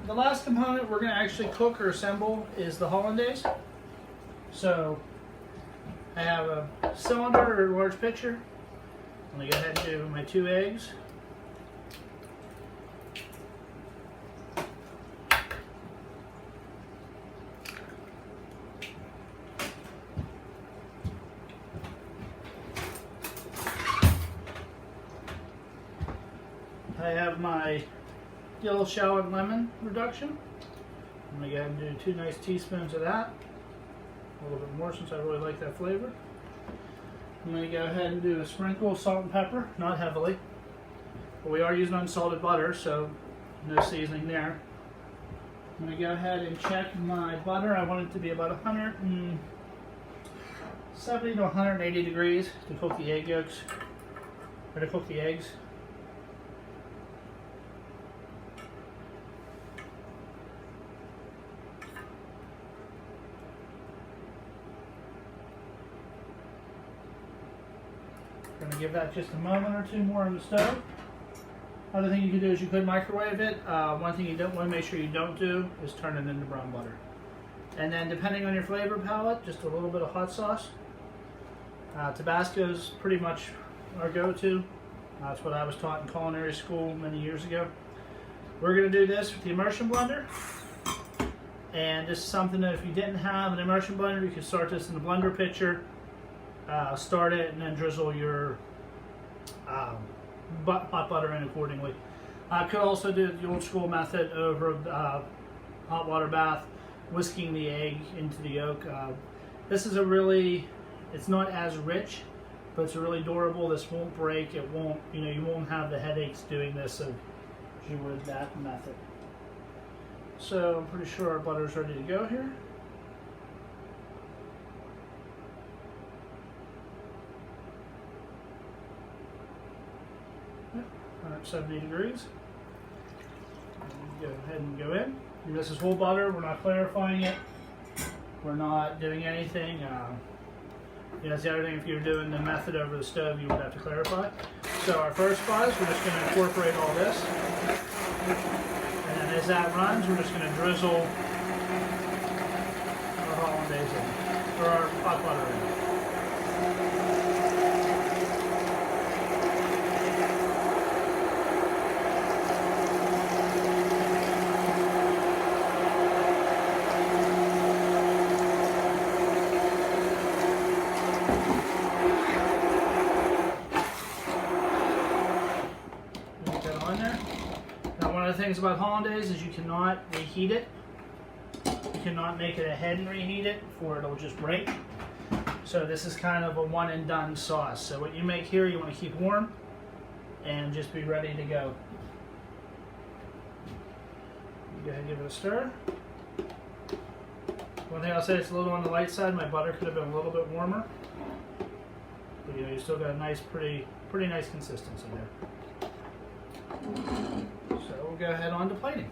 the last component we're going to actually cook or assemble is the Hollandaise. So I have a cylinder or a large pitcher. I'm going to go ahead and do my 2 eggs. I have my yellow shallot lemon reduction. I'm going to go ahead and do 2 nice teaspoons of that. A little bit more since I really like that flavor. I'm going to go ahead and do a sprinkle of salt and pepper, not heavily. But we are using unsalted butter, so no seasoning there. I'm going to go ahead and check my butter. I want it to be about 170 to 180 degrees to cook the egg yolks, or to cook the eggs. Going to give that just a moment or two more on the stove. Other thing you can do is you could microwave it. One thing you don't want to make sure you don't do is turn it into brown butter. And then depending on your flavor palette, just a little bit of hot sauce. Tabasco's pretty much our go-to. That's what I was taught in culinary school many years ago. We're going to do this with the immersion blender. And this is something that if you didn't have an immersion blender, you could start this in the blender pitcher. Start it and then drizzle your hot butter in accordingly. I could also do the old school method over hot water bath, whisking the egg into the yolk. This is a really, it's not as rich, but it's really durable. This won't break. It won't, you won't have the headaches doing this as you would that method. So I'm pretty sure our butter's ready to go here. 170 degrees. Go ahead and go in. This is whole butter. We're not clarifying it. We're not doing anything. That's the other thing. If you're doing the method over the stove, you would have to clarify. So our first buzz, we're just going to incorporate all this. And then as that runs, we're just going to drizzle our Hollandaise in, or our hot butter in. One of the things about Hollandaise is you cannot reheat it. You cannot make it ahead and reheat it, or it'll just break. So this is kind of a one and done sauce. So what you make here, you want to keep warm and just be ready to go. Go ahead and give it a stir. One thing I'll say, it's a little on the light side. My butter could have been a little bit warmer. But you still got a nice, pretty nice consistency there. So we'll go ahead on to plating.